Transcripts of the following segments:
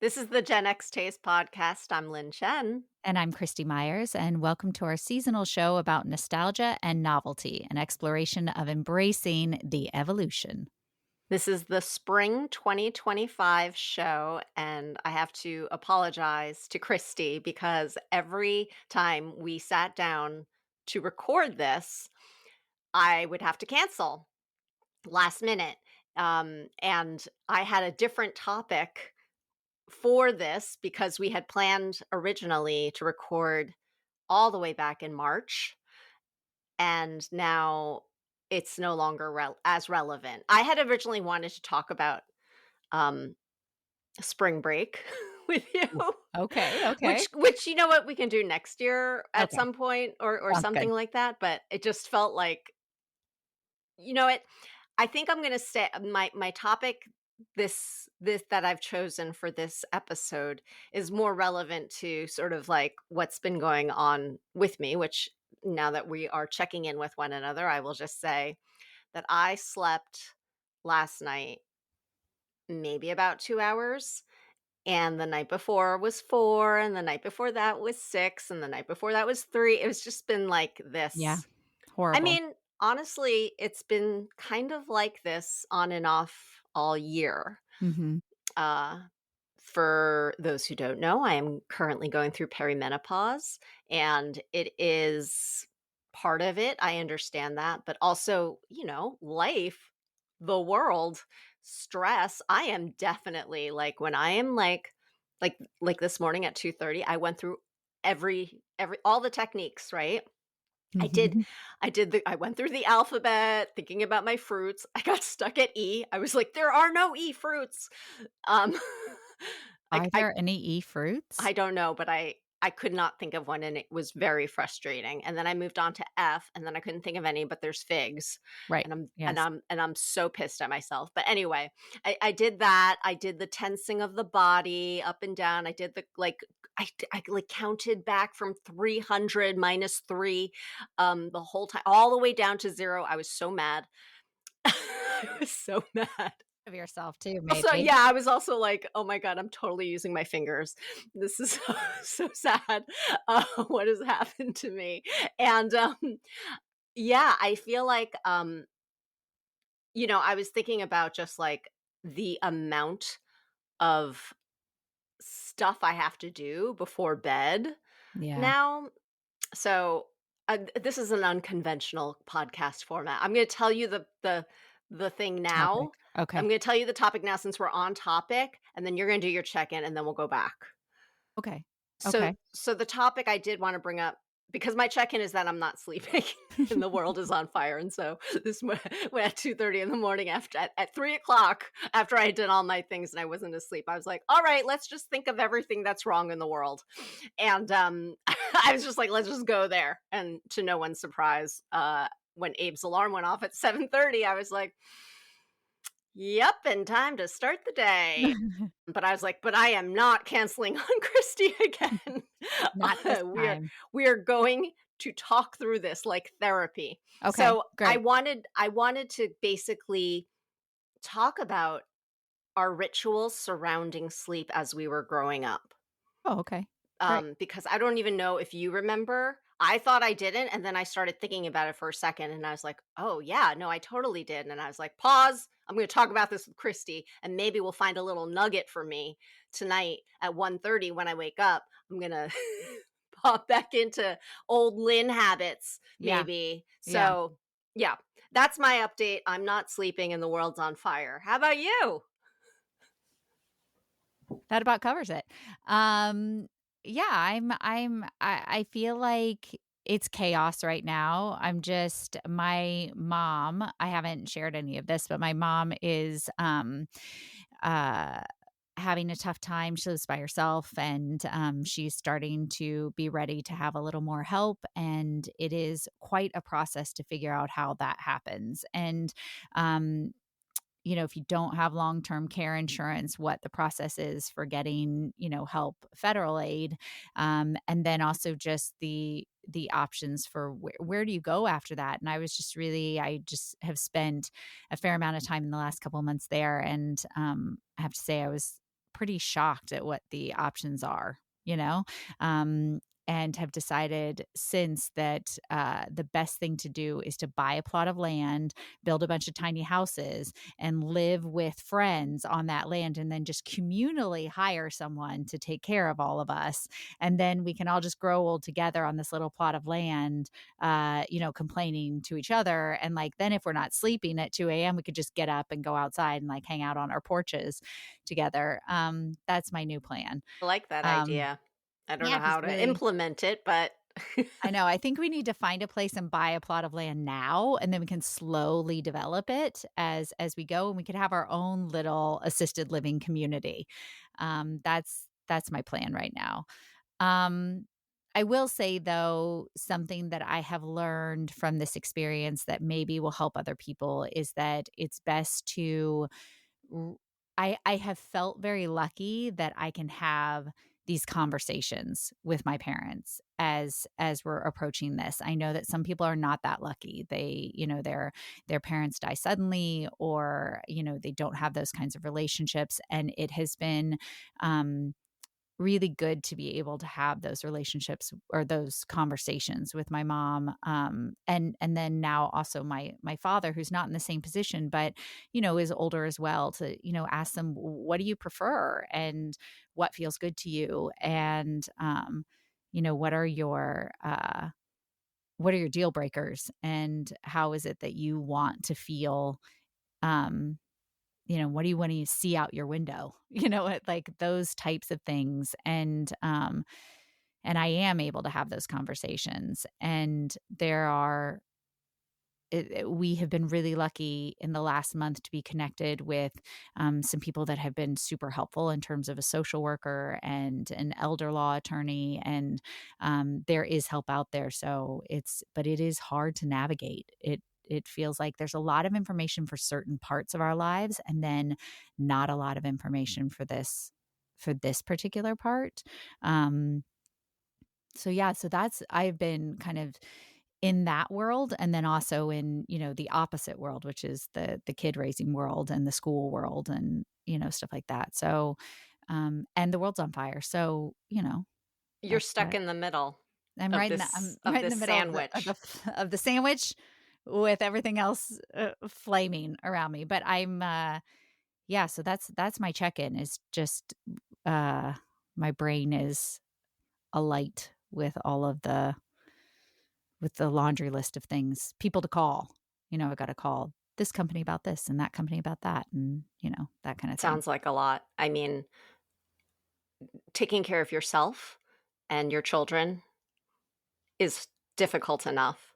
This is the Gen X Taste Podcast. I'm Lynn Chen. And I'm Christy Myers, and welcome to our seasonal show about nostalgia and novelty, an exploration of embracing the evolution. This is the spring 2025 show, and I have to apologize to Christy because every time we sat down to record this, I would have to cancel last minute. And I had a different topic for this because we had planned originally to record all the way back in March. And now it's no longer as relevant. I had originally wanted to talk about um, spring break with you, Ooh, okay, okay, which you know what we can do next year at okay. some point or Sounds good. something like that. But it just felt like you know it. I think I'm going to say my topic this that I've chosen for this episode is more relevant to sort of like what's been going on with me, which now that we are checking in with one another, I will just say that I slept last night maybe about 2 hours, and the night before was 4, and the night before that was 6, and the night before that was 3. It was just been like Yeah, this. I horrible. mean, honestly, it's been kind of like this on and off all year. Mhm. Uh, for those who don't know, I am currently going through perimenopause, and it is part of it. I understand that, but also, life, the world, stress. I am definitely like when I am like this morning at 2:30, I went through every all the techniques, right? I did Mhm. I went through the alphabet thinking about my fruits. I got stuck at E. I was like, "There are no E fruits." Um, I Are I there any fruits? I don't know, but I could not think of one, and it was very frustrating, and then I moved on to F, and then I couldn't think of any, but there's figs, Right. and I'm and Yes. I'm and I'm so pissed at myself, but anyway, I did that, I did the tensing of the body up and down, I did the, like like, counted back from 300 minus 3, the whole time all the way down to 0. I was so mad. I was so mad. Of yourself too, Also, maybe. yeah, I was also like, "Oh my god, I'm totally using my fingers. This is so sad, what has happened to me?" And, yeah, I feel like, I was thinking about just, like, the amount of stuff I have to do before bed Yeah. now. So, this is an unconventional podcast format. I'm gonna tell you the thing Topic. now. I'm Okay. gonna tell you the topic now since we're on topic, and then you're gonna do your check-in, and then we'll go back. Okay. So Okay. so the topic I did wanna bring up because my check-in is that I'm not sleeping and the world is on fire, and so this when at 2:30 in the morning at 3 o'clock after I did all my things and I wasn't asleep, I was like, "Alright, let's just think of everything that's wrong in the world." And, I was just like, "Let's just go there." And to no one's surprise, when Abe's alarm went off at 7:30, I was like, "Yep, and time to start the day." But I was like, "But I am not canceling on Christy again." Not this We are time. we are going to talk through this like therapy. Okay, So, great. I wanted to basically talk about our rituals surrounding sleep as we were growing up. Oh, okay. Great. Because I don't even know if you remember. I thought I didn't, and then I started thinking about it for a second, and I was like, "Oh yeah, no, I totally did." And I was like, "Pause. I'm going to talk about this with Christy, and maybe we'll find a little nugget for me tonight at 1:30 when I wake up. I'm gonna pop back into old Lynn habits, Yeah. maybe." Yeah. So yeah, that's my update. I'm not sleeping, and the world's on fire. How about you? That about covers it. Um, yeah, I feel like it's chaos right now. I'm just my mom, I haven't shared any of this, but my mom is uh having a tough time. She lives by herself and she's starting to be ready to have a little more help. And it is quite a process to figure out how that happens. And um, if you don't have long-term care insurance, what the process is for getting, help, federal aid, and then also just the options for where do you go after that. And I just have spent a fair amount of time in the last couple of months there, and I have to say I was pretty shocked at what the options are, you know? Um, and have decided since that the best thing to do is to buy a plot of land, build a bunch of tiny houses, and live with friends on that land, and then just communally hire someone to take care of all of us. And then we can all just grow old together on this little plot of land, complaining to each other. And like, then if we're not sleeping at 2 a.m., we could just get up and go outside and like hang out on our porches together. That's my new plan. I like that Um, idea. I don't yeah, know because how to really, implement it, but I know. I think we need to find a place and buy a plot of land now, and then we can slowly develop it as we go, and we could have our own little assisted living community. That's my plan right now. Um, I will say though, something that I have learned from this experience that maybe will help other people is that it's best to r I have felt very lucky that I can have these conversations with my parents as we're approaching this. I know that some people are not that lucky. They, their parents die suddenly, or, they don't have those kinds of relationships, and it has been, um really good to be able to have those relationships or those conversations with my mom, and then now also my father, who's not in the same position but is older as well, to ask them, what do you prefer and what feels good to you, and what are your deal breakers, and how is it that you want to feel, um what do you want to see out your window? Like those types of things. And I am able to have those conversations. And we have been really lucky in the last month to be connected with some people that have been super helpful in terms of a social worker and an elder law attorney. And there is help out there. But it is hard to navigate. It feels like there's a lot of information for certain parts of our lives, and then not a lot of information for this particular part. Um, so yeah, so that's I've been kind of in that world, and then also in, the opposite world, which is the kid raising world and the school world, and, stuff like that. So, and the world's on fire. So, you're that's stuck what in the middle I'm of right in the this I'm of right in the this middle of the sandwich. of the sandwich with everything else flaming around me. But yeah, so that's my check-in, is just uh my brain is alight with the laundry list of things, people to call. I got to call this company about this and that company about that, and, that kind of thing. Sounds like a lot. I mean, taking care of yourself and your children is difficult enough,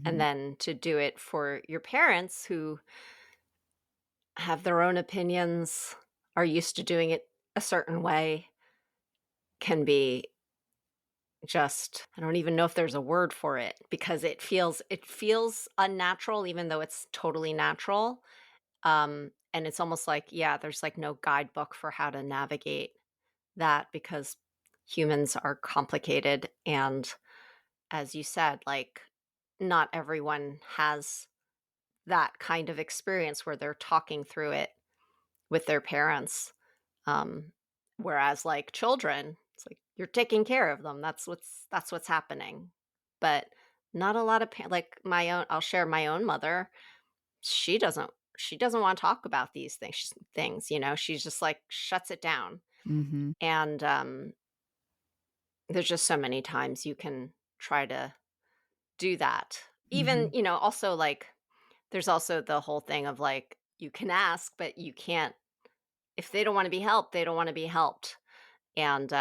and Mhm. then to do it for your parents who have their own opinions, are used to doing it a certain way, can be just I don't even know if there's a word for it because it feels unnatural even though it's totally natural. And it's almost like, yeah, there's like no guidebook for how to navigate that because humans are complicated. And as you said, like, not everyone has that kind of experience where they're talking through it with their parents. Um, Whereas like children, it's like you're taking care of them. That's what's happening. But not a lot of like my own. I'll share my own mother. She doesn't. She doesn't want to talk about these things. She's just like shuts it down. Mhm. And there's just so many times you can try to do that. Even Mhm. also like there's also the whole thing of like you can ask, but you can't. If they don't want to be helped, they don't want to be helped. And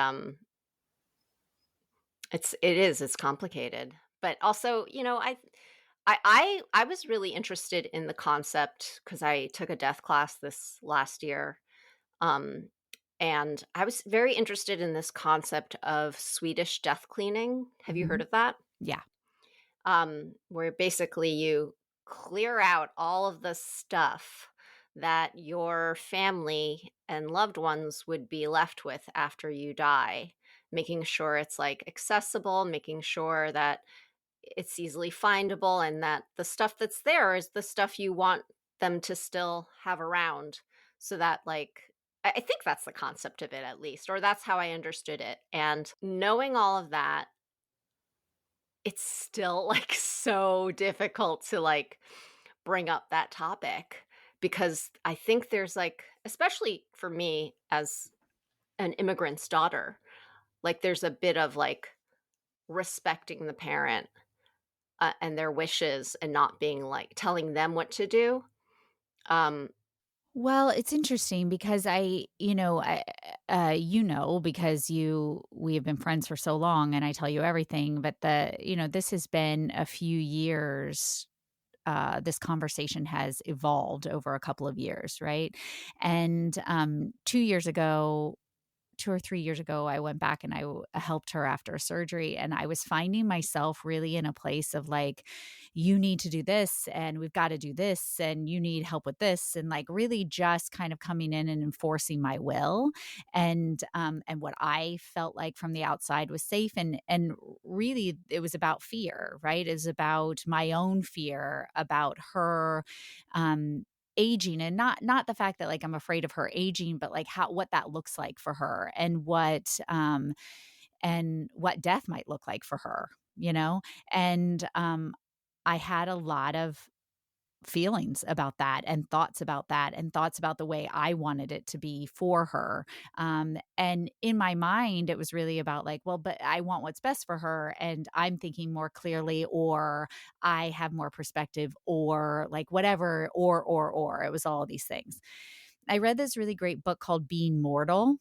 it's complicated. But also, I was really interested in the concept because I took a death class this last year. Um and I was very interested in this concept of Swedish death cleaning. Have you heard Mhm. of that? Yeah. Where basically you clear out all of the stuff that your family and loved ones would be left with after you die, making sure it's like accessible, making sure that it's easily findable, and that the stuff that's there is the stuff you want them to still have around so that like I think that's the concept of it at least, or that's how I understood it, and knowing all of that, it's still, like, so difficult to, like, bring up that topic because I think there's, like especially for me as an immigrant's daughter, like, there's a bit of, like, respecting the parent, and their wishes and not being, like telling them what to do. Um Well, it's interesting because because we have been friends for so long and I tell you everything, but this has been a few years. This conversation has evolved over a couple of years, right? And 2 years ago, 2 or 3 years ago, I went back and helped her after surgery, and I was finding myself really in a place of, like, "You need to do this, and we've gotta do this, and you need help with this," and, like, really just kind of coming in and enforcing my will, and what I felt like from the outside was safe, and really, it was about fear, right? It was about my own fear about her, um, aging, and not the fact that, like, I'm afraid of her aging, but, like, how what that looks like for her and what death might look like for her, you know? And, I had a lot of feelings about that and thoughts about the way I wanted it to be for her. And in my mind, it was really about like, well, but I want what's best for her. And I'm thinking more clearly, or I have more perspective, or like whatever, or it was all of these things. I read this really great book called Being Mortal.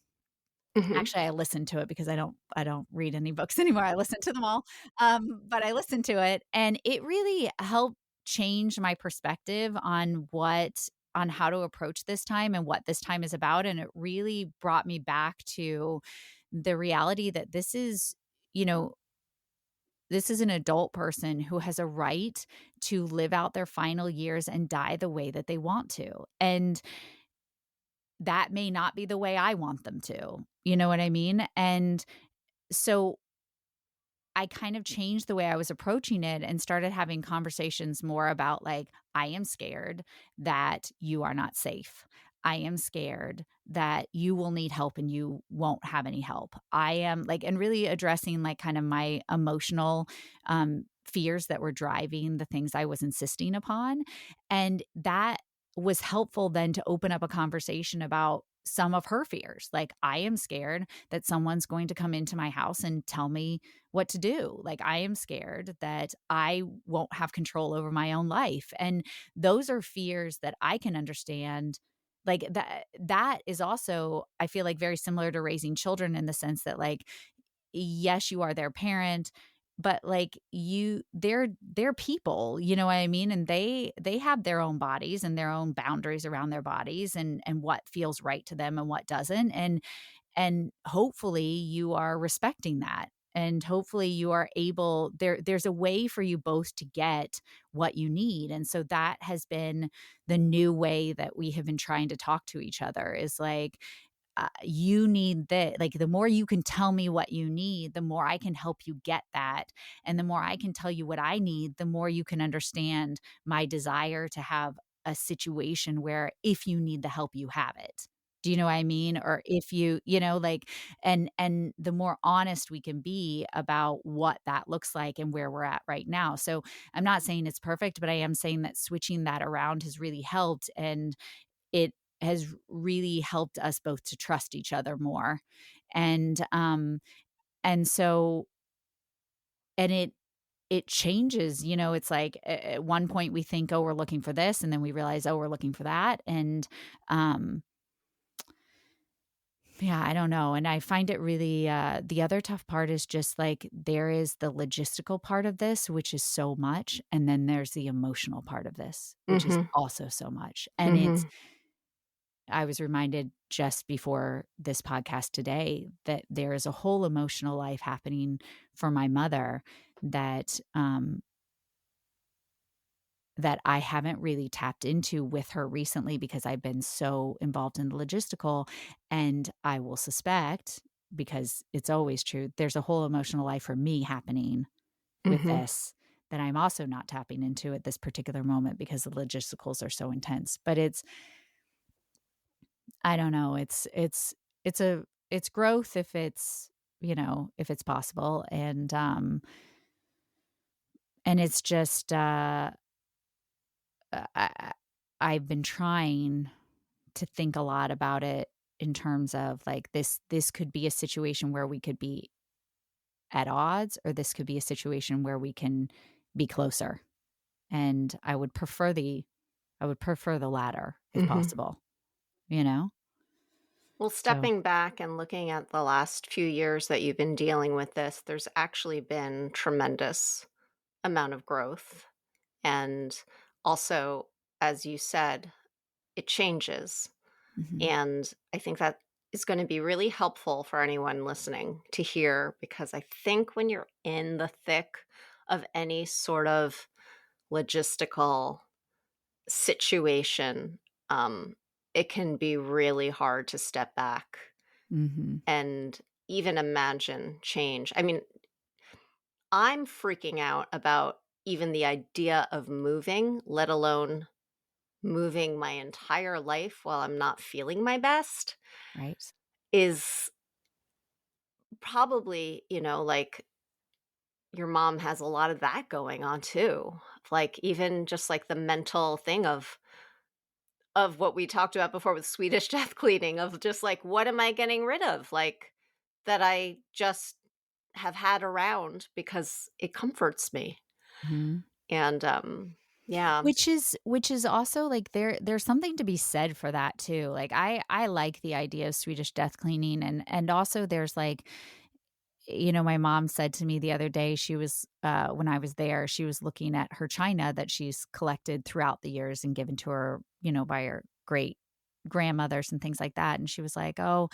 Mhm, Actually, I listened to it because I don't read any books anymore, I listen to them all, but I listened to it, and it really helped change my perspective on how to approach this time and what this time is about, and it really brought me back to the reality that you know, this is an adult person who has a right to live out their final years and die the way that they want to, and that may not be the way I want them to, you know what I mean? And so I kind of changed the way I was approaching it and started having conversations more about like, I am scared that you are not safe. I am scared that you will need help and you won't have any help. I am like, and really addressing like kind of my emotional fears that were driving the things I was insisting upon. And that was helpful then to open up a conversation about some of her fears. Like, I am scared that someone's going to come into my house and tell me what to do. Like, I am scared that I won't have control over my own life. And those are fears that I can understand. Like that is also, I feel like, very similar to raising children in the sense that like, yes, you are their parent, but like they're people, you know what I mean? And they have their own bodies and their own boundaries around their bodies and what feels right to them and what doesn't. And hopefully you are respecting that. And hopefully you are able there's a way for you both to get what you need. And so that has been the new way that we have been trying to talk to each other is like, you need that. Like, the more you can tell me what you need, the more I can help you get that. And the more I can tell you what I need, the more you can understand my desire to have a situation where if you need the help, you have it. Do you know what I mean? Or if like, and the more honest we can be about what that looks like and where we're at right now. So I'm not saying it's perfect, but I am saying that switching that around has really helped. And it has really helped us both to trust each other more. And, and so and it changes, it's like at one point we think, "Oh, we're looking for this," and then we realize, "Oh, we're looking for that." And, um, yeah, I don't know, and I find it really, the other tough part is just, like, there is the logistical part of this, which is so much, and then there's the emotional part of this, which is mhm, also so much, and mhm, I was reminded just before this podcast today that there is a whole emotional life happening for my mother that that I haven't really tapped into with her recently because I've been so involved in the logistical, and I will suspect, because it's always true, there's a whole emotional life for me happening with mhm. this that I'm also not tapping into at this particular moment because the logisticals are so intense. But I don't know. It's a it's growth if it's, if it's possible, and it's just, I I've been trying to think a lot about it in terms of, like, this could be a situation where we could be at odds, or this could be a situation where we can be closer, and I would prefer the latter if Mhm. possible, you know? Well, So stepping back and looking at the last few years that you've been dealing with this, there's actually been tremendous amount of growth. And also, as you said, it changes. mhm, And I think that is going to be really helpful for anyone listening to hear because I think when you're in the thick of any sort of logistical situation, it can be really hard to step back mhm, and even imagine change. I mean, I'm freaking out about even the idea of moving, let alone moving my entire life while I'm not feeling my best right? is probably, like your mom has a lot of that going on too. Like even just like the mental thing of what we talked about before with Swedish death cleaning of just like what am I getting rid of? Like that I just have had around because it comforts me. Mhm. And yeah. Which is also, like, there's something to be said for that too. Like, I like the idea of Swedish death cleaning, and also there's, like, my mom said to me the other day, she was, when I was there, she was looking at her china that she's collected throughout the years and given to her, by her great grandmothers and things like that, and she was like, "Oh,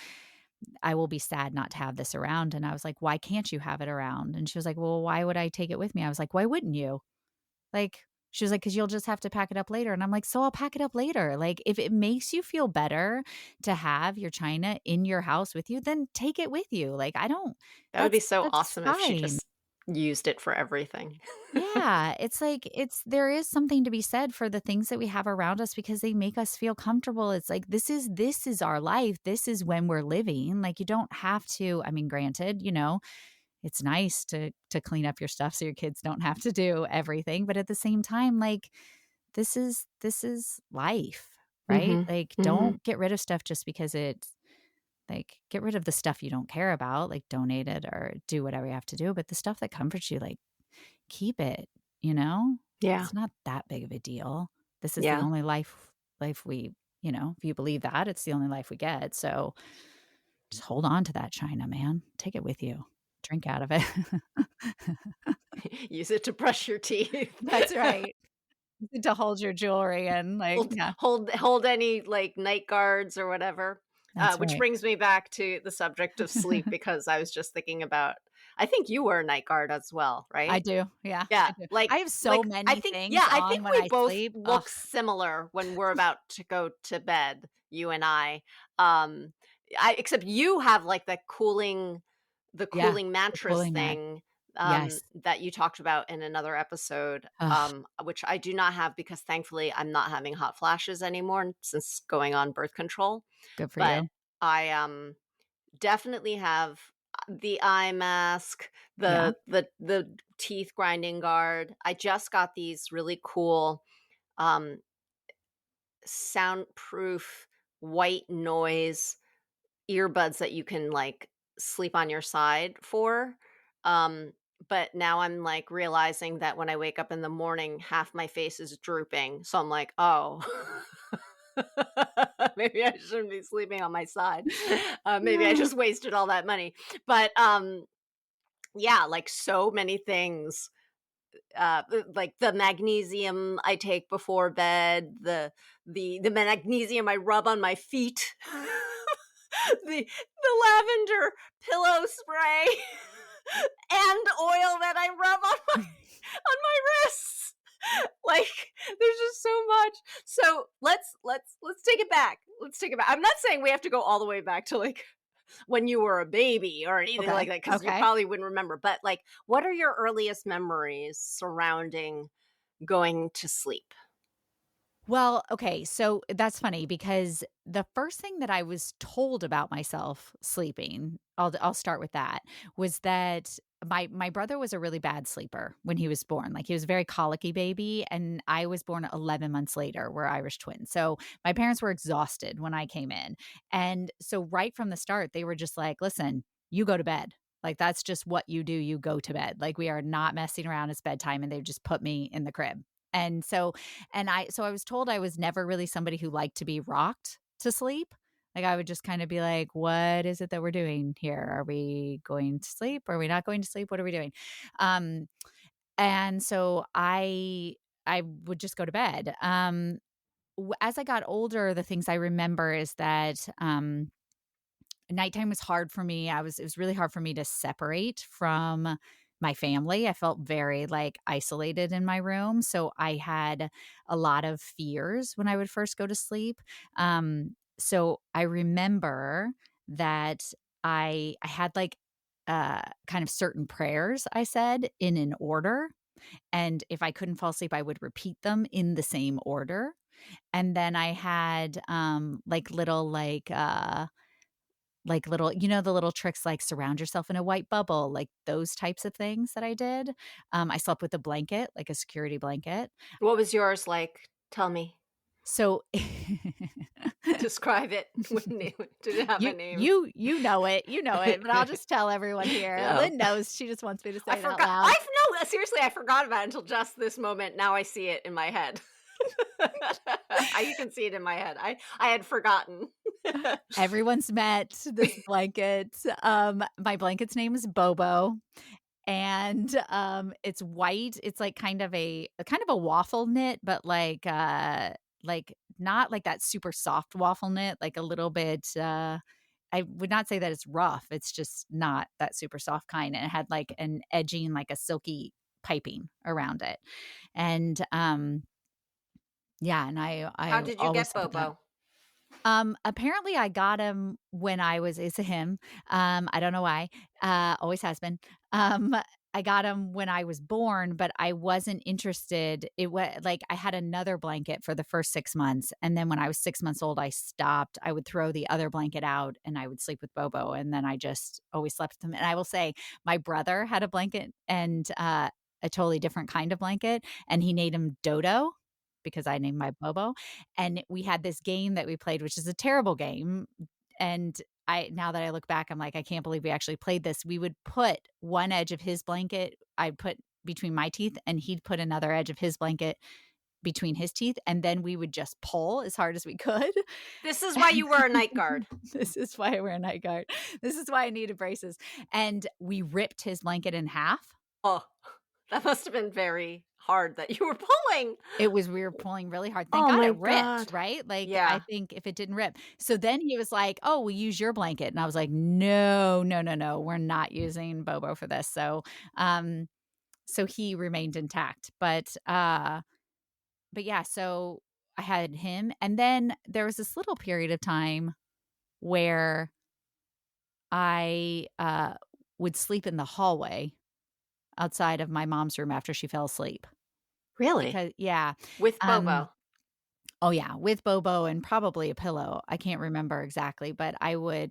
I will be sad not to have this around," and I was like, "Why can't you have it around?" And she was like, "Well, why would I take it with me?" I was like, "Why wouldn't you?" Like, she was like, "'Cause you'll just have to pack it up later," and I'm like, "So I'll pack it up later." Like, if it makes you feel better to have your china in your house with you, then take it with you. Like, I don't That would be so that's awesome if she fine. just used it for everything. Yeah, it's like there is something to be said for the things that we have around us because they make us feel comfortable. It's like this is our life. This is when we're living. Like, you don't have to, I mean, granted, it's nice to clean up your stuff so your kids don't have to do everything, but at the same time, like, this is life, right? Mhm. Like, Mhm. don't get rid of stuff just because it's like, get rid of the stuff you don't care about, like, donate it or do whatever you have to do, but the stuff that comforts you, like, keep it, you know? Yeah. It's not that big of a deal. This is the Yeah. only life we, if you believe that, it's the only life we get, so just hold on to that china, man. Take it with you. Drink out of it. Use it to brush your teeth. That's right. To hold your jewelry and, like, Hold yeah, hold any, like, night guards or whatever. that's Which right. brings me back to the subject of sleep because I was just thinking about I think you wear a night guard as well, I right? do, yeah, I Yeah, do. like I have so many things I on think when we I both sleep. Ugh, look similar when we're about to go to bed, you and I. Um, I except you have, like, the yeah, cooling the mattress cooling mat. thing, Yes. that you talked about in another episode, Ugh, which I do not have because thankfully I'm not having hot flashes anymore since going on birth control, good for but you. I, definitely have, the eye mask, Yeah. the teeth grinding guard. I just got these really cool, um, soundproof white noise earbuds that you can, like, sleep on your side for, um, but now I'm, like, realizing that when I wake up in the morning, half my face is drooping, so I'm like, "Oh, maybe I shouldn't be sleeping on my side. Maybe I Yeah. just wasted all that money." But, yeah, like, so many things, like, the magnesium I take before bed, the magnesium I rub on my feet. The lavender pillow spray and oil that I rub on my wrists. Like there's just so much. So let's take it back. Let's take it back. I'm not saying we have to go all the way back to like when you were a baby or anything Okay, like that because you okay. probably wouldn't remember. But like, what are your earliest memories surrounding going to sleep? Well, okay, so that's funny because the first thing that I was told about myself sleeping, I'll start with that, was that my brother was a really bad sleeper when he was born. Like he was a very colicky baby, and I was born 11 months later. We're Irish twins. So my parents were exhausted when I came in. And so right from the start, they were just like, listen, you go to bed. Like that's just what you do. You go to bed. Like we are not messing around. It's bedtime. And they just put me in the crib. And so I was told I was never really somebody who liked to be rocked to sleep. Like, I would just kinda be like, "What is it that we're doing here? Are we going to sleep? Are we not going to sleep? What are we doing?" Um, and so I would just go to bed. As I got older, the things I remember is that, nighttime was hard for me. It was really hard for me to separate from my family. I felt very like isolated in my room. So I had a lot of fears when I would first go to sleep. So I remember that I had like kind of certain prayers I said in an order. And if I couldn't fall asleep, I would repeat them in the same order. And then I had like little the little tricks like surround yourself in a white bubble, like those types of things that I did. I slept with a blanket, like a security blanket. What was yours like? Tell me. So Describe it with name. Did it have a name? you know it, but I'll just tell everyone here. Yeah. Lynn knows, she just wants me to I say it out forgot. loud. I've no, seriously, I forgot about it until just this moment. Now I see it in my head. You can see it in my head. I had forgotten. Everyone's met this blanket. My blanket's name is Bobo. And, it's white. It's like kind of a waffle knit, but like not like that super soft waffle knit, like a little bit, I would not say that it's rough. It's just not that super soft kind, and it had like an edging, like a silky piping around it. And, yeah, and How I did you always get slept with that. Bobo? Apparently I got him when I was it's a him. I don't know why. Always has been. Um, I got him when I was born, but I wasn't interested. It was like I had another blanket for the first 6 months, and then when I was 6 months old, I stopped. I would throw the other blanket out and I would sleep with Bobo, and then I just always slept with him. And I will say my brother had a blanket and a totally different kind of blanket, and he named him Dodo because I named my Bobo. And we had this game that we played, which is a terrible game, and I now that I look back, I'm like, "I can't believe we actually played this." We would put one edge of his blanket I'd put between my teeth, and he'd put another edge of his blanket between his teeth, and then we would just pull as hard as we could. This is why you were a night guard. This is why I wear a night guard. This is why I needed braces, and we ripped his blanket in half. Oh, that must have been very hard that you were pulling. It was we were pulling really hard. Thank Oh God my it ripped, god. right? Like, I Yeah. think if it didn't rip. So then he was like, "Oh, we'll use your blanket." And I was like, "No, no, no, no. We're not using Bobo for this." Um, so he remained intact. But yeah, so I had him, and then there was this little period of time where I, would sleep in the hallway outside of my mom's room after she fell asleep Really? because yeah, With um Bobo? oh, yeah, with Bobo and probably a pillow. I can't remember exactly, but I would,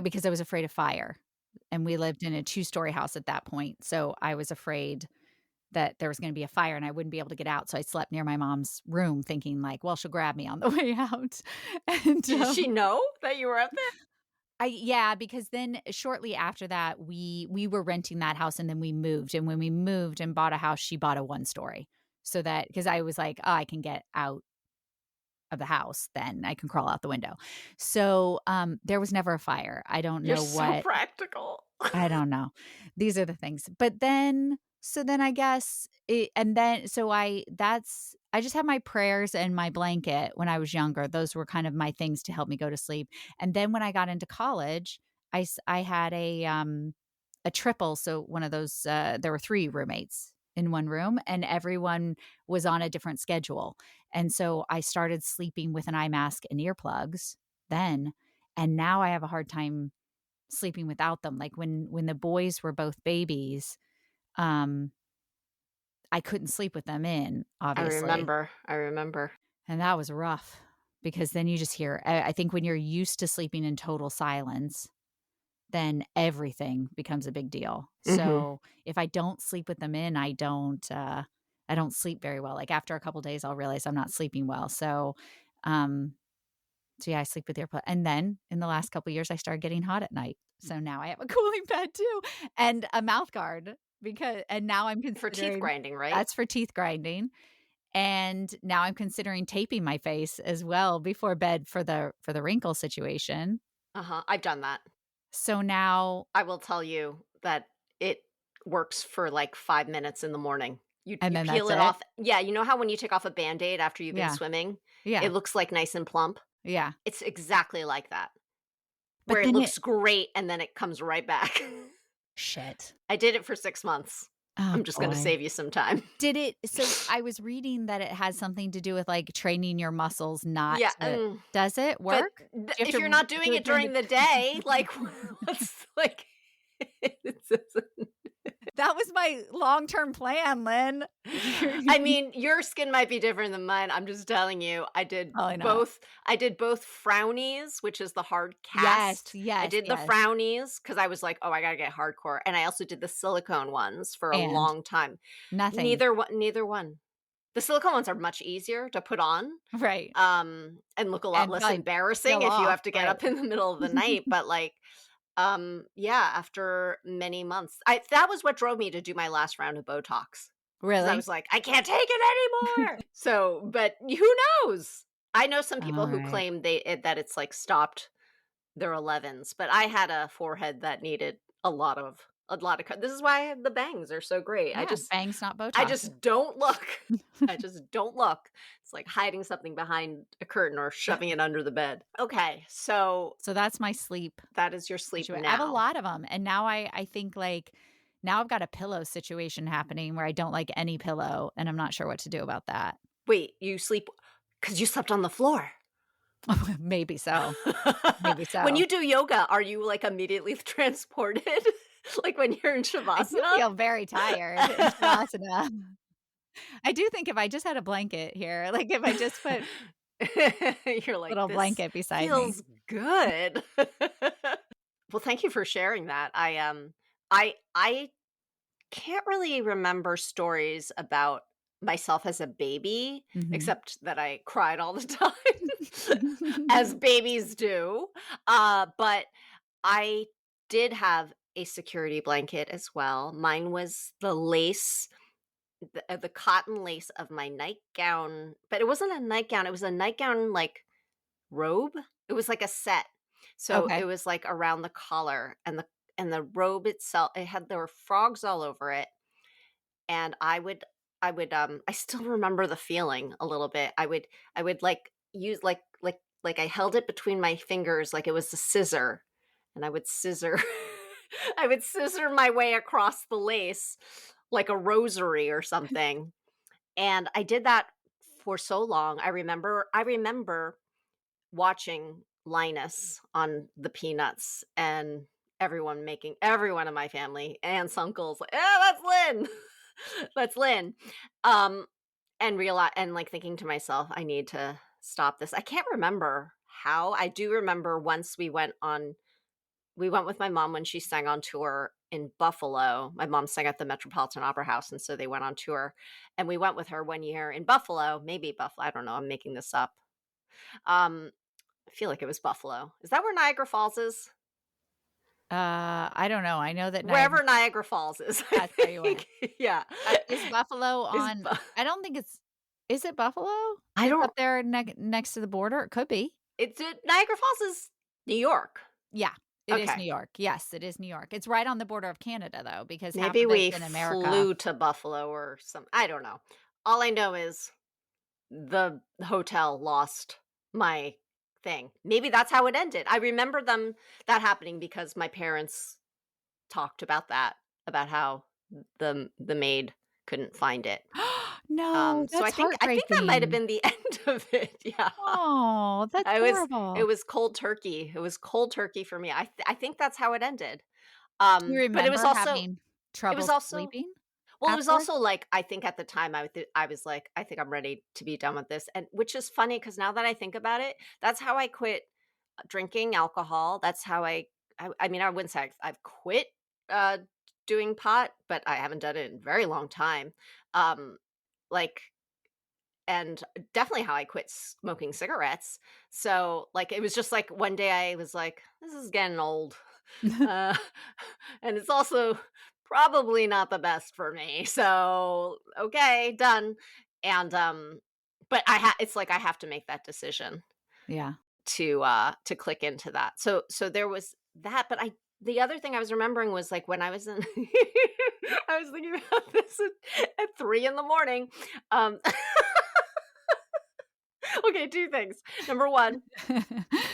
because I was afraid of fire, and we lived in a two-story house at that point, so I was afraid that there was gonna be a fire and I wouldn't be able to get out, so I slept near my mom's room thinking like, "Well, she'll grab me on the way out." And, Did she know that you were up there? yeah, because then shortly after that, we were renting that house and then we moved, and when we moved and bought a house, she bought a one-story, so that because I was like, "Oh, I can get out of the house, then I can crawl out the window." So, there was never a fire. You're so practical. I don't know. These are the things. But then so then I guess it and then so I just had my prayers and my blanket when I was younger. Those were kind of my things to help me go to sleep. And then when I got into college, I had a triple, so one of those, there were 3 roommates in one room, and everyone was on a different schedule, and so I started sleeping with an eye mask and earplugs then, and now I have a hard time sleeping without them. Like, when the boys were both babies, um, I couldn't sleep with them in, I obviously, remember, I remember. and that was rough because then you just hear I think when you're used to sleeping in total silence, then everything becomes a big deal. Mhm. So, if I don't sleep with them in, I don't sleep very well. Like, after a couple days, I'll realize I'm not sleeping well. Um So, yeah, I sleep with earplug and then in the last couple years, I started getting hot at night. So now I have a cooling pad too and a mouth guard because and now I'm For teeth considering grinding, right? that's for teeth grinding, and now I'm considering taping my face as well before bed for the wrinkle situation. Uh-huh, I've done that. So now I will tell you that it works for, like, 5 minutes in the morning. and You then peel that's it it? off. Yeah, you know how when you take off a Band-Aid after you've been Yeah, swimming, yeah, it looks, like, nice and plump? yeah. It's exactly like that, But where it then it looks great and then it comes right back. shit. I did it for 6 months. Oh, I'm just gonna boy. save you some time. Did it so I was reading that it has something to do with, like, training your muscles not Yeah, to does it but work? th Do you have if to you're r not do doing it it during the during the day, like, what's like, it's That was my long-term plan, Lynn. I mean, your skin might be different than mine, I'm just telling you, Probably not. I did both frownies, which is the hard Yes, cast. I yes, did the yes, frownies because I was like, "Oh, I gotta get hardcore," and I also did the silicone ones for a and long time. nothing. Neither one. The silicone ones are much easier to put on, Right, and look a lot and less probably embarrassing peel if you off, have to get right. up in the middle of the night, but, like, yeah, after many months I that was what drove me to do my last round of Botox, because I Really? was like, "I can't take it anymore." So, but who knows? I know some people who Alright. claim that it's, like, stopped their 11s, but I had a forehead that needed a lot of co this is why the bangs are so great. Yeah, bangs, not I Botox. just don't look. I just don't look. It's like hiding something behind a curtain or shoving it under the bed. Okay, so So that's my sleep that is your sleep I have a now. lot of them, and now I think, like now I've got a pillow situation happening where I don't like any pillow, and I'm not sure what to do about that. Wait, you sleep because you slept on the floor. Maybe so, maybe When so. you do yoga, are you, like, immediately transported? Like, when you're in I do shavasana? feel very tired in Shavasana. I do think if I just had a blanket here, like, if I just put You're like, little "This blanket beside me. feels good." Well, thank you for sharing that. I can't really remember stories about myself as a baby, Mhm. except that I cried all the time, as babies do. But I did have a security blanket as well. Mine was the cotton lace of my nightgown, but it wasn't a nightgown, it was a nightgown, like, robe? It was like a set. So, it Okay. was, like, around the collar and the robe itself there were frogs all over it, and I still remember the feeling a little bit. I would, like, use like I held it between my fingers like it was a scissor, and I would scissor I would scissor my way across the lace like a rosary or something, and I did that for so long. I remember watching Linus on the Peanuts and everyone in my family, aunts, uncles, like, "Yeah, that's Lynn. That's Lynn." Um, and realize and, like, thinking to myself, "I need to stop this." I can't remember how. I do remember once we went with my mom when she sang on tour in Buffalo. My mom sang at the Metropolitan Opera House, and so they went on tour, and we went with her one year in Buffalo, maybe Buffalo, I don't know, I'm making this up. Um, I feel like it was Buffalo. Is that where Niagara Falls is? I don't know. I know that Niagara Wherever Niagara Falls is, I that's where you went. think. Yeah. Is Buffalo Is on Bu I don't think it's is it Buffalo? I It's don't up there next to the border? It could be. Niagara Falls is New York. Yeah, it is New Okay. York. Yes, it is New York. It's right on the border of Canada, though, because half Maybe of it's we in America. flew to Buffalo or some I don't know. All I know is the hotel lost my thing. Maybe that's how it ended. I remember that happening because my parents talked about that, about how the maid couldn't find it. No, So that's I think that might have heartbreaking. been the end of it. Yeah. Oh, that's I was it horrible. was cold turkey. It was cold turkey for me. I think that's how it ended. Do you But remember having it trouble was also sleeping? Well, it was afterwards? also, like, I think at the time I was like, "I think I'm ready to be done with this," and which is funny because now that I think about it, that's how I quit drinking alcohol. That's how I mean, I wouldn't say I've quit, uh, doing pot, but I haven't done it in a very long time. Um, like and definitely how I quit smoking cigarettes. So, like, it was just, like, one day I was like, "This is getting old." Uh, and it's also probably not the best for me. So, okay, done. And, but it's like I have to make that decision Yeah. to click into that. So there was that, but the other thing I was remembering was like when I was in I was thinking about this at 3 in the morning. Um okay, two things. Number one,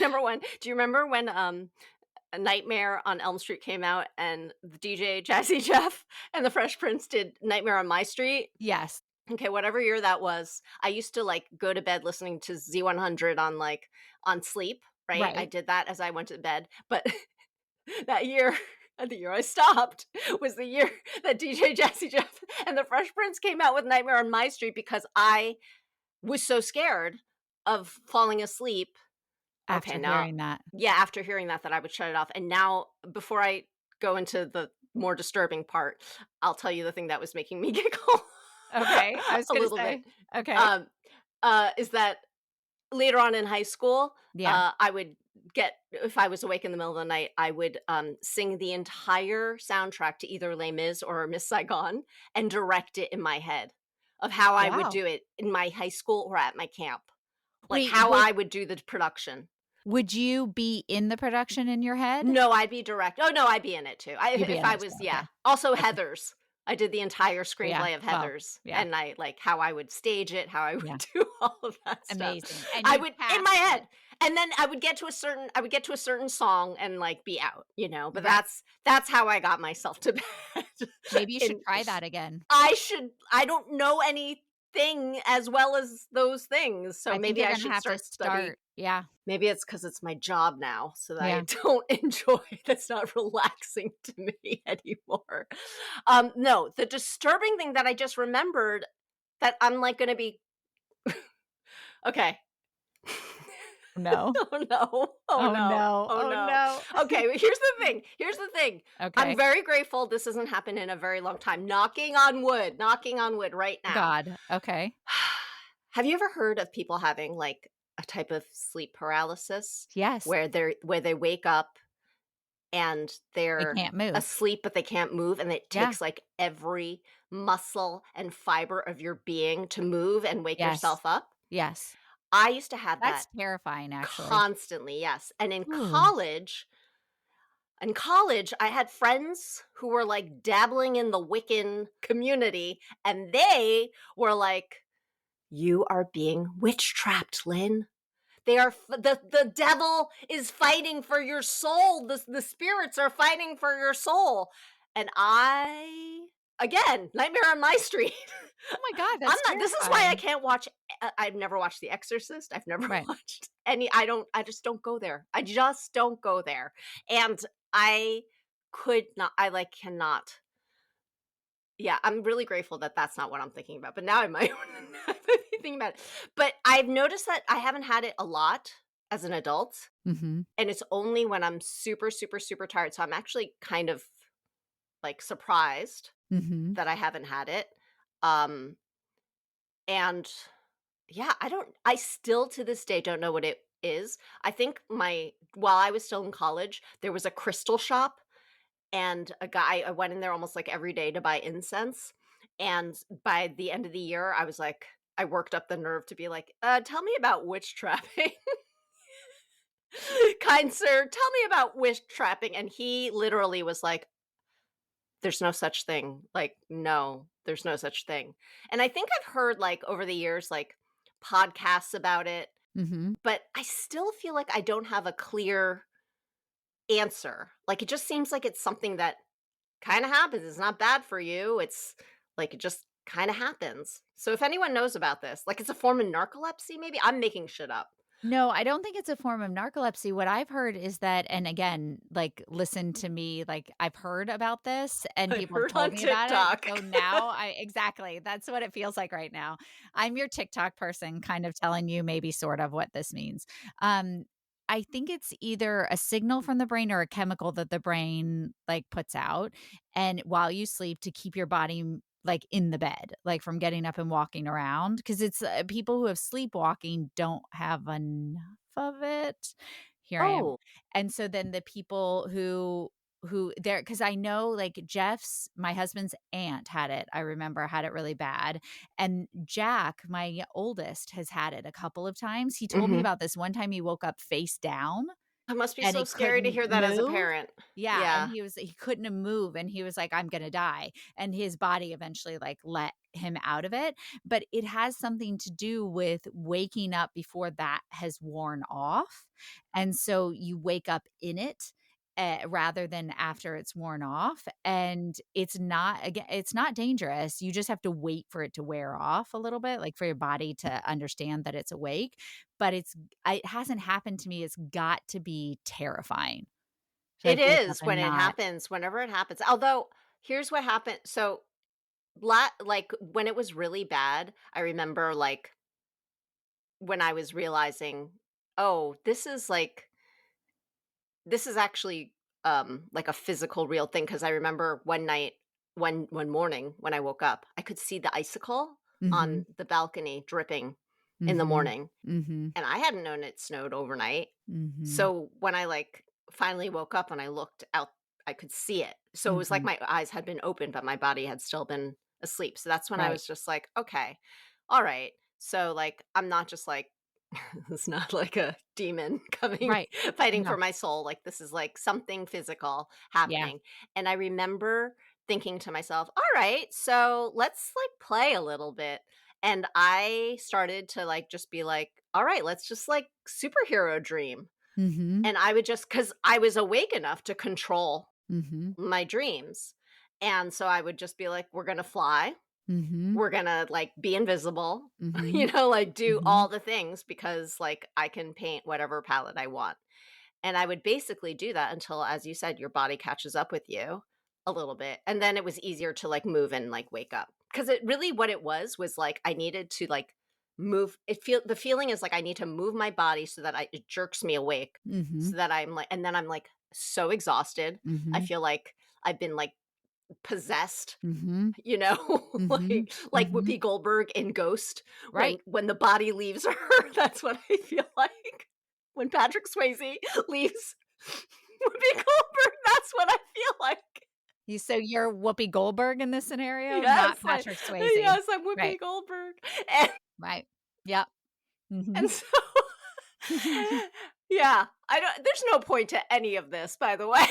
number one, do you remember when A Nightmare on Elm Street came out and the DJ Jazzy Jeff and the Fresh Prince did Nightmare on My Street? Yes. Okay, whatever year that was, I used to, like, go to bed listening to Z100 on, like on sleep, right? I Right. did that as I went to bed, but that year the year I stopped was the year that DJ Jazzy Jeff and the Fresh Prince came out with Nightmare on My Street because I was so scared of falling asleep. Okay, After now hearing that. yeah, after hearing that I would shut it off, and now before I go into the more disturbing part, I'll tell you the thing that was making me giggle Okay, I was a gonna little bit, say. Okay. um, is that later on in high school, Yeah. I would get if I was awake in the middle of the night, I would, sing the entire soundtrack to either Les Mis or Miss Saigon and direct it in my head of how I would Wow. do it in my high school or at my camp, like Wait, how I would do the production. would you be in the production in your head? No, I'd be direct oh, no, I'd be in it too. I You'd be if in I it was too, yeah. okay. Also Okay. Heathers. I did the entire Yeah, screenplay of well, Heathers, yeah, and I like, how I would stage it, how I would yeah, do all of that stuff. amazing, and I you'd would in my cast it. head, and then I would get to a certain song and, like, be out, but Right. that's how I got myself to bed. Maybe you should And try that again. I don't know anything as well as those things, so I think maybe you're I gonna should have to start study start. Yeah, maybe it's because it's my job now, so that I yeah. don't enjoy that's not relaxing to me anymore. No, the disturbing thing that I just remembered that I'm, like, gonna be okay. No. Oh, no. Oh, Oh, no. no. Oh, Oh, no. no. Okay, well, here's the thing. I'm Okay. very grateful this hasn't happened in a very long time. Knocking on wood right now. God. Okay. Have you ever heard of people having, like, a type of sleep paralysis Yes. where they wake up and They they're can't move. asleep, but they can't move, and it Yeah. takes, like, every muscle and fiber of your being to move and wake Yes. yourself up? Yes. I used to have that That's terrifying, actually. constantly, yes, and Ooh. in college, I had friends who were, like, dabbling in the Wiccan community, and they were like, "You are being witch trapped, Lynn. They are the devil is fighting for your soul. The spirits are fighting for your soul." And I again, Nightmare on My Street. Oh my god, I'm that's not this is why I terrifying. can't watch I've never watched The Exorcist. I've never Right. watched any I just don't go there. I just don't go there. And I could not I, like, cannot yeah, I'm really grateful that that's not what I'm thinking about, but now I might be thinking about it. But I've noticed that I haven't had it a lot as an adult, Mhm. and it's only when I'm super, super, super tired, so I'm actually kind of, like, surprised Mhm. that I haven't had it, um, and yeah, I still to this day don't know what it is. I think my while I was still in college, there was a crystal shop and a guy I went in there almost, like, every day to buy incense, and by the end of the year, I was like I worked up the nerve to be like, tell me about witch trapping. Kind sir, tell me about witch trapping," and he literally was like, "There's no such thing." Like, "No, there's no such thing." And I think I've heard, like, over the years, like, podcasts about it, Mhm. but I still feel like I don't have a clear answer. Like, it just seems like it's something that kinda happens. It's not bad for you. It's like it just kinda happens. So if anyone knows about this, like it's a form of narcolepsy maybe? I'm making shit up. No, I don't think it's a form of narcolepsy. What I've heard is that, and again, like, listen to me, like, I've heard about this and I people have heard told on me about it. TikTok. So now exactly, that's what it feels like right now. I'm your TikTok person kind of telling you maybe sort of what this means. Um, I think it's either a signal from the brain or a chemical that the brain like puts out and while you sleep to keep your body like in the bed, like from getting up and walking around. Cause it's people who have sleepwalking don't have enough of it. Here I am. Oh, And so then the people who there, because I know like Jeff's, my husband's aunt had it. I remember had it really bad. And Jack, my oldest, has had it a couple of times. He told me mhm. about this one time he woke up face down It must be and so he scary to couldn't hear that as a move. parent. Yeah, and Yeah. he couldn't move, and he was like, "I'm gonna die," and his body eventually, like, let him out of it, but it has something to do with waking up before that has worn off, and so you wake up in it, rather than after it's worn off, and it's not dangerous, you just have to wait for it to wear off a little bit, like, for your body to understand that it's awake, but it hasn't happened to me, it's got to be terrifying to, It like, wake up is when and it not. happens, whenever it happens. Although, here's what happened. So, like, when it was really bad, I remember, like, when I was realizing, "Oh, this is actually, like a physical real thing. Because I remember one night one morning when I woke up, I could see the icicle on Mhm, the balcony dripping in the mhm, morning, mhm, and I hadn't known it snowed overnight. mhm, So when I, like, finally woke up and I looked out, I could see it. So it was like mhm. my eyes had been open, but my body had still been asleep. So that's when I Right, was just like, "Okay. Alright." So, like, I'm not just like it's not like a demon coming right. fighting for No. my soul, like, this is, like, something physical Yeah. happening, and I remember thinking to myself, "Alright, so let's, like, play a little bit," and I started to, like, just be like, "Alright, let's just, like, superhero dream," Mhm, and I would just, because I was awake enough to control mhm, my dreams, and so I would just be like, "We're gonna fly, mhm, we're gonna, like, be invisible," mhm, like, do mhm, all the things because, like, I can paint whatever palette I want. And I would basically do that until, as you said, your body catches up with you a little bit, and then it was easier to, like, move and, like, wake up. Because it really what it was, like, I needed to, like, move the feeling is, like, I need to move my body so that it jerks me awake, mhm, so that I'm, like, and then I'm, like, so exhausted. I mhm, feel like I've been, like, possessed, mhm, you know, mhm, like mhm. Whoopi Goldberg in Ghost Right. when the body leaves her, that's what I feel like. When Patrick Swayze leaves Whoopi Goldberg, that's what I feel like. You're Whoopi Goldberg in this scenario, not Yes, like Patrick Swayze. yes, I'm Whoopi Right, Goldberg, and right. Yep. and Mhm. so yeah, I don't there's no point to any of this, by the way.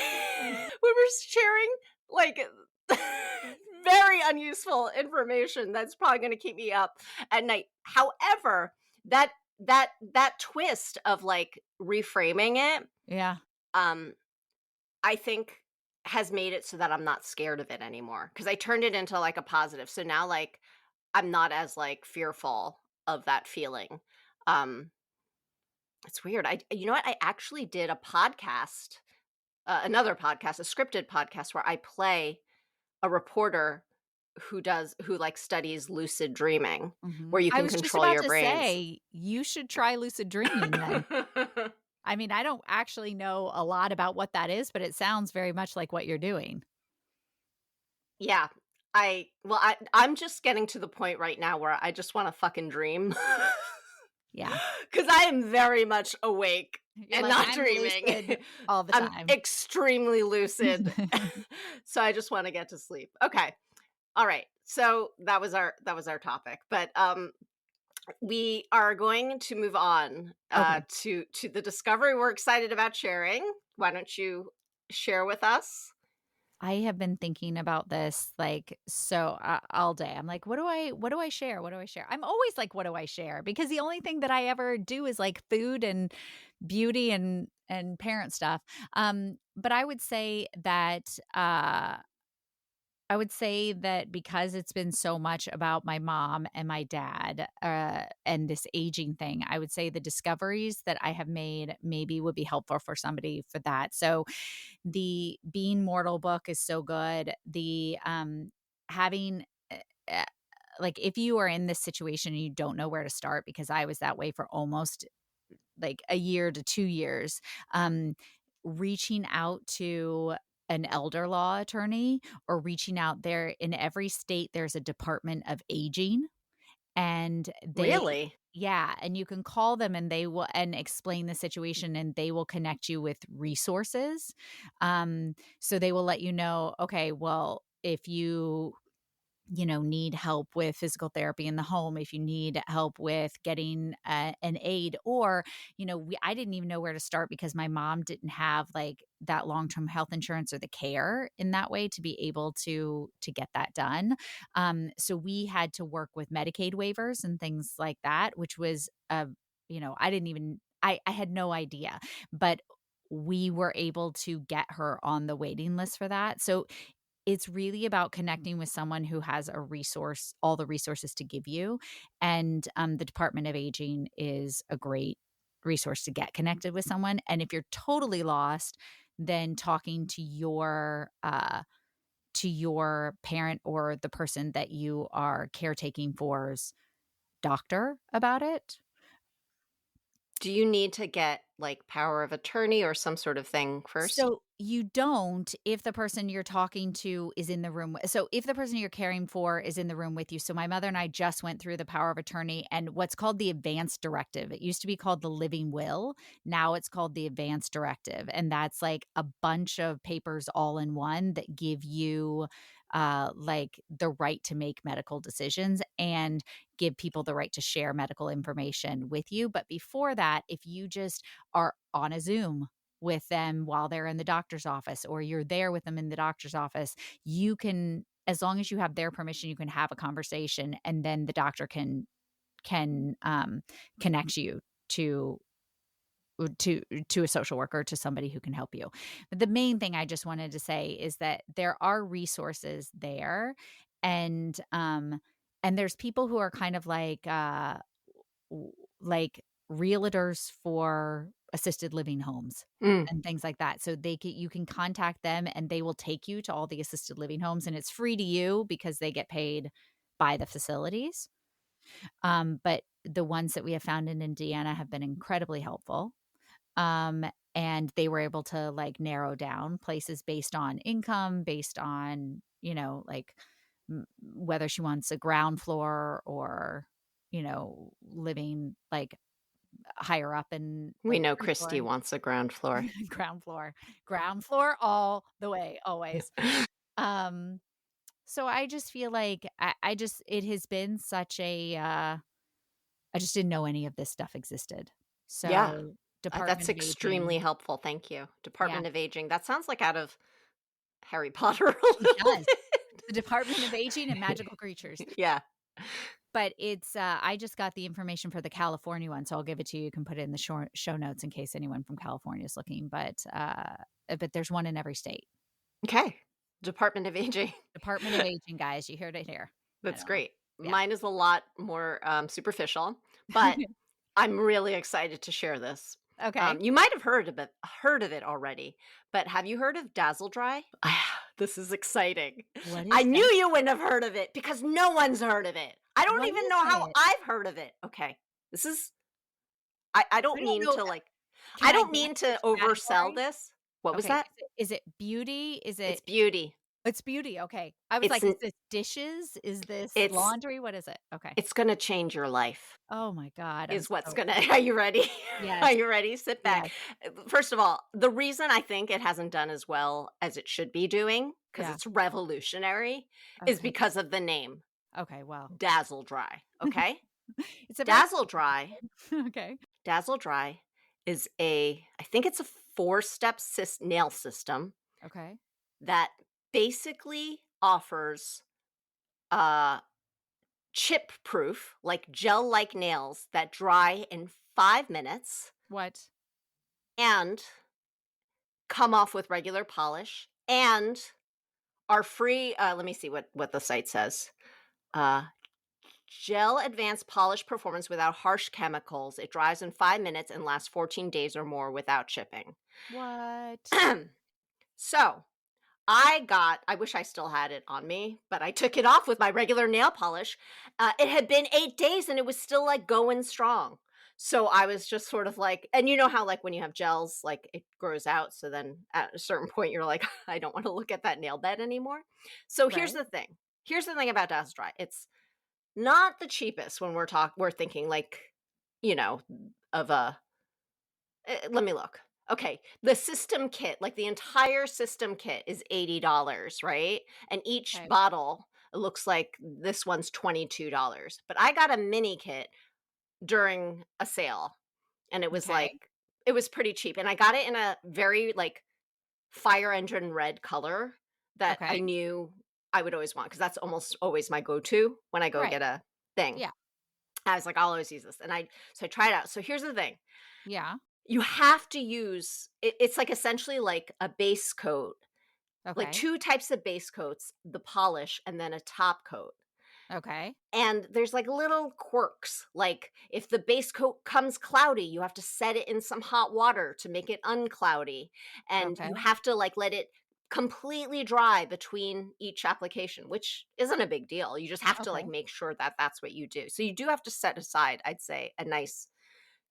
We were sharing, like, very unuseful information that's probably gonna keep me up at night. However, that twist of, like, reframing it, Yeah. um, I think has made it so that I'm not scared of it anymore because I turned it into, like, a positive. So now, like, I'm not as, like, fearful of that feeling. Um, it's weird. You know what? I actually did a podcast, another podcast, a scripted podcast where I play a reporter who, like, studies lucid dreaming, where Mhm. you I can was just control about your to brains. say, you should try lucid dreaming then. I mean, I don't actually know a lot about what that is, but it sounds very much like what you're doing. Yeah. I'm just getting to the point right now where I just wanna fucking dream. Yeah. Because I am very much awake You're and like, not "I'm dreaming. lucid all the I'm time." extremely lucid. So I just wanna get to sleep. Okay. Alright. So that was our topic, but, we are going to move on, Okay. to the discovery we're excited about sharing. Why don't you share with us? I have been thinking about this, like, all day. I'm like, what do I share? What do I share?" I'm always like, "What do I share?" Because the only thing that I ever do is, like, food and beauty and parent stuff. But I would say that, I would say that because it's been so much about my mom and my dad, and this aging thing, I would say the discoveries that I have made maybe would be helpful for somebody for that. So the Being Mortal book is so good. Having uh, like, if you are in this situation and you don't know where to start, because I was that way for almost like a year to 2 years, um, reaching out to an elder law attorney or reaching out there in every state, there's a Department of Aging, and they Really? yeah, and you can call them and they will and explain the situation, and they will connect you with resources. So they will let you know, okay, well, if you need help with physical therapy in the home, if you need help with getting an aid, or I didn't even know where to start because my mom didn't have like that long-term health insurance or the care in that way to be able to get that done. So we had to work with Medicaid waivers and things like that, which was I didn't even I had no idea, but we were able to get her on the waiting list for that. So it's really about connecting with someone who has a resource, all the resources to give you, and, the Department of Aging is a great resource to get connected with someone, and if you're totally lost, then talking to your parent or the person that you are caretaking for's doctor about it. Do you need to get, like, power of attorney or some sort of thing first? So, you don't if the person you're talking to is in the room so if the person you're caring for is in the room with you. So my mother and I just went through the power of attorney and what's called the advance directive. It used to be called the living will. Now it's called the advance directive, and that's like a bunch of papers all in one that give you, like, the right to make medical decisions and give people the right to share medical information with you. But before that, if you just are on a Zoom with them while they're in the doctor's office or you're there with them in the doctor's office, you can, as long as you have their permission, you can have a conversation and then the doctor can connect you to to a social worker, to somebody who can help you. But the main thing I just wanted to say is that there are resources there, and and there's people who are kind of like realtors for assisted living homes Mm, and things like that. So you can contact them and they will take you to all the assisted living homes, and it's free to you because they get paid by the facilities. But the ones that we have found in Indiana have been incredibly helpful. Um, and they were able to like narrow down places based on income, based on, like whether she wants a ground floor or, living like higher up in we like know 3 Christy story. wants a ground floor. Ground floor. Ground floor all the way, always. Um, so I just feel like I just it has been such I just didn't know any of this stuff existed. Yeah, So, that's Department of extremely Aging. helpful, thank you. Yeah, Department of Aging, that sounds like out of Harry Potter a it little does. bit. The Department of Aging and Magical Creatures. Yeah. But I just got the information for the California one, so I'll give it to you. You can put it in the show notes in case anyone from California is looking, but there's one in every state. Okay. Department of Aging. Department of Aging, guys, you heard it here. I That's don't know. great. Yeah. Mine is a lot more, superficial, but I'm really excited to share this. Okay. You might have heard of it already, but have you heard of Dazzle Dry? This is exciting. What I is knew that? you wouldn't have heard of it because no one's heard of it. I don't What even is know how it? I've heard of it. Okay. This is I I don't don't mean know. to, like Can I I don't guess mean to which oversell category? this. What was Okay. that? Is it beauty? Is It's it beauty. it's beauty, okay. I was It's like, is n this dishes? Is this it's laundry? What is it? Okay. it's gonna change your life. Oh my god, I'm Is what's so gonna are you ready? Are yes, you ready? Sit back. yes, First of all, the reason I think it hasn't done as well as it should be doing, because yeah, it's revolutionary, is okay, because of the name, okay, well, Dazzle Dry, okay? it's a very Dazzle Dry okay, Dazzle Dry is I think it's a four-step nail system okay, that basically offers, uh, chip-proof, like gel-like nails that dry in 5 minutes what? and come off with regular polish and Our free let me see what the site says. Uh, Gel advanced polish performance without harsh chemicals. It dries in 5 minutes and lasts 14 days or more without shipping. What? So, I wish I still had it on me, but I took it off with my regular nail polish. It had been 8 days and it was still, like, going strong. So I was just sort of like, and you know how, like, when you have gels, like, it grows out, so then at a certain point, you're like, "I don't wanna look at that nail bed anymore." So Right. here's the thing about Dazzle Dry, it's not the cheapest when we're thinking, like, you know, of a let me look. Okay, the system kit, like the entire system kit is $80, right? And each Okay. bottle looks like this one's $22. But I got a mini kit during a sale and Okay. it was pretty cheap and I got it in a very like fire engine red color that I Okay. knew I would always want because that's almost always my go-to when I go Right. get a thing. Yeah. I was like, I'll always use this. So I tried it out. So here's the thing. Yeah. You have to use it's like essentially like a base coat, like Okay. 2 types of base coats, the polish, and then a top coat. Okay. And there's like little quirks, like if the base coat comes cloudy, you have to set it in some hot water to make it uncloudy, and you Okay. have to like let it completely dry between each application, which isn't a big deal. You just have to like Okay. make sure that that's what you do. So you do have to set aside, I'd say, a nice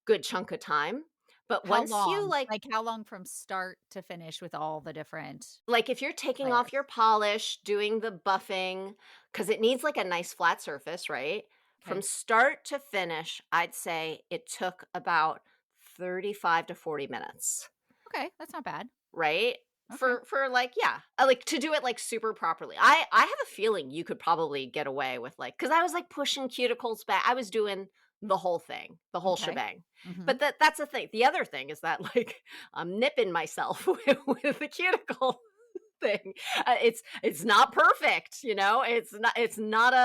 good chunk of time. But How once you long? Like, how long from start to finish with all the different like, if you're taking off layers? your polish, doing the buffing, because it needs, like, a nice flat surface, right? From Okay. start to finish, I'd say it took about 35 to 40 minutes, Okay, that's not bad. right? Okay. For, like yeah, like, to do it, like, super properly. I have a feeling you could probably get away with, like because I was, like, pushing cuticles back. I was doing the whole thing, the whole Okay. shebang. Mhm. But that's the thing. The other thing is that, like, I'm nipping myself with the cuticle thing. It's not perfect, you know? It's not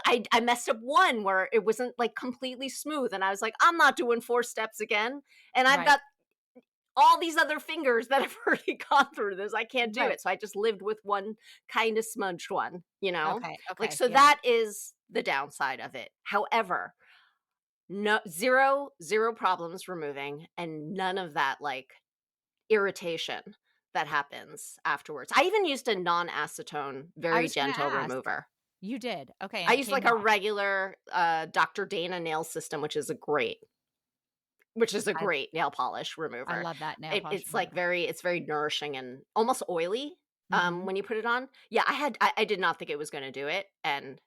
I messed up one where it wasn't, like, completely smooth, and I was like, "I'm not doing 4 steps again," and I've Right. got all these other fingers that have already gone through this. I can't do Right. it, so I just lived with one kinda smudged one, you know? Okay. Like, Okay. so Yeah. that is the downside of it. However, no 0 problems removing, and none of that, like, irritation that happens afterwards. I even used a non-acetone, I very was gonna gentle ask. remover. You did. Okay, and I it used, came like, a off. regular, Dr. Dana nail system, which is a I great nail polish I remover. love that nail polish It's, like, remover. very nourishing and almost oily, Mhm. when you put it on. Yeah, I did not think it was gonna do it, and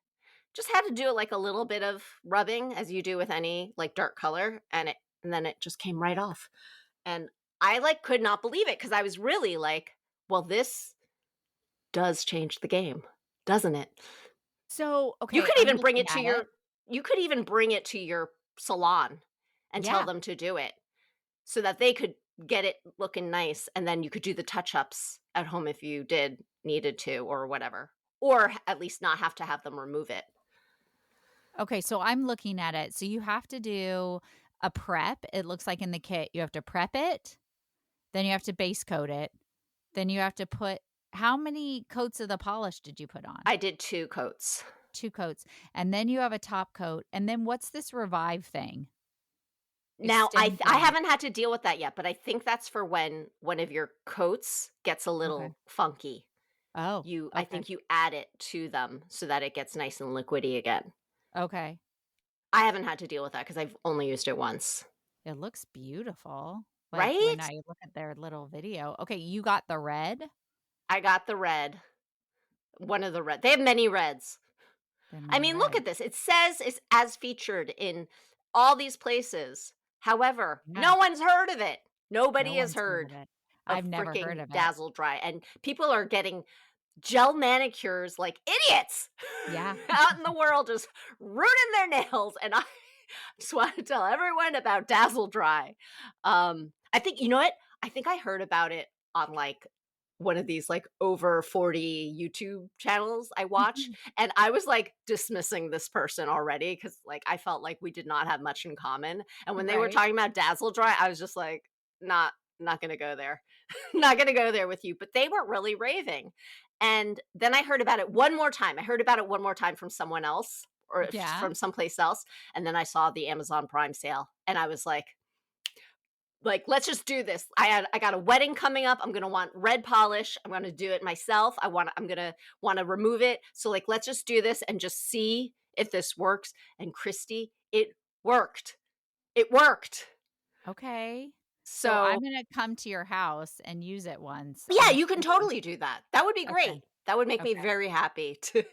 just had to do, like, a little bit of rubbing as you do with any, like, dark color, and then it just came right off. And I, like, could not believe it because I was really like, "Well, this does change the game, doesn't it?" So, You okay, could I'm even bring looking it to at it. your salon and tell Yeah. them to do it so that they could get it looking nice, and then you could do the touch-ups at home if you did needed to or whatever, or at least not have to have them remove it. Okay, so I'm looking at it. So you have to do a prep. It looks like in the kit, you have to prep it, then you have to base coat it, then you have to put how many coats of the polish did you put on? I did 2 coats. 2 coats, and then you have a top coat, and then what's this revive thing? Now, Extend I thing. haven't had to deal with that yet, but I think that's for when one of your coats gets a Okay. little funky. Oh, I okay. think you add it to them so that it gets nice and liquidy again. Okay. I haven't had to deal with that because 'cause I've only used it once. It looks beautiful, like, when Right? I look at their little video. Okay, you got the red? I got the red, one of the red they have many reds. The I mini mean, look red. at this. It says it's as featured in all these places. However, Yeah, no one's heard of it. no Nobody has one's heard of heard it. of I've never heard freaking of it. Dazzle Dry, and people are getting gel manicures like idiots Yeah. out in the world just ruining their nails, and I just want to tell everyone about Dazzle Dry. I think you know what? I think I heard about it on, like, one of these, like, over 40 YouTube channels I watch, and I was, like, dismissing this person already because like, I felt like we did not have much in common, and when they were Right. talking about Dazzle Dry, I was just like, "Not gonna go there. Not gonna go there with you," but they were really raving, And then I heard about it one more time. I heard about it one more time from someone else or Yeah. from someplace else. And then I saw the Amazon Prime sale and I was like, let's just do this. I got a wedding coming up. I'm gonna want red polish. I'm gonna do it myself. I'm gonna want to remove it. So like let's just do this and just see if this works. And Christy, it worked. It worked. Okay. So So I'm gonna come to your house and use it once yeah, and you can see. totally do that. That would be Okay. great. That would make me Okay. very happy to to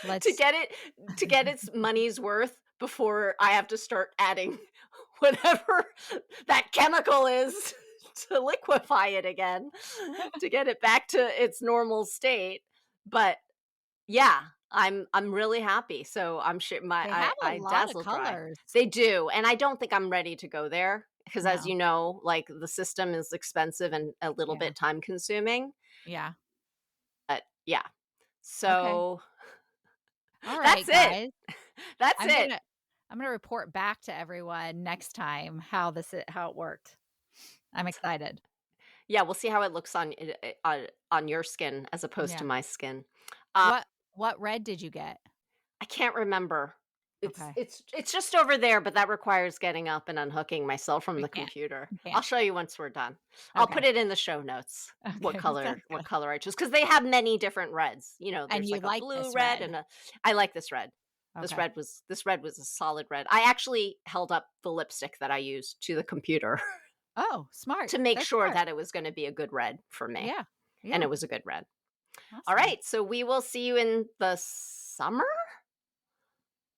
Let's get it to get its money's worth before I have to start adding whatever that chemical is to liquefy it again to get it back to its normal state. But yeah, I'm really happy. So I'm sure my They have a I lot of dazzle dry. colors. They do, and I don't think I'm ready to go there because as No. you know, like the system is expensive and a little Yeah. bit time consuming. Yeah. But yeah. Okay. So All that's right, it. guys. That's I'm it. gonna I'm gonna report back to everyone next time how it worked. I'm excited. Yeah, we'll see how it looks on your skin as opposed to Yeah. my skin. What what red did you get? I can't remember. It's Okay. it's it's just over there, but that requires getting up and unhooking myself from We the can't. computer. We I'll can't. show you once we're done. I'll Okay. put it in the show notes. Okay. Sounds What good. color I chose because they have many different reds. You know, And there's you like a like blue this red red. and a I like this red. Okay. This red was a solid red. I actually held up the lipstick that I used to the computer Oh, smart. to make That's sure smart. that it was going to be a good red for me. Yeah. And Yeah. it was a good red. All Awesome. right, so we will see you in the summer.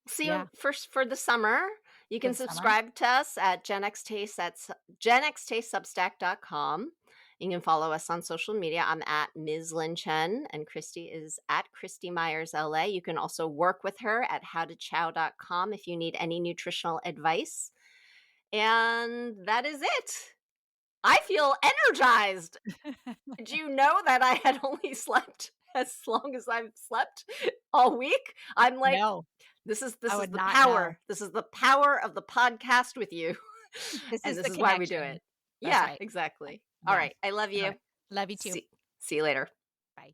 See Yeah. you first for the summer. You For can the summer. subscribe to us at genxtastesubstack.com. You can follow us on social media. I'm at Ms. Lynn Chen and Christy is at Christy Myers LA. You can also work with her at howtochow.com if you need any nutritional advice. And that is it. I feel energized. Did you know that I had only slept as long as I've slept all week? I'm like, No, I this is would the not know. power. This is the power of the podcast with you. This And is this the is why we do connection. it. That's Yeah, right. exactly. All Yes. right. I love All you. right. Love you too. See you later.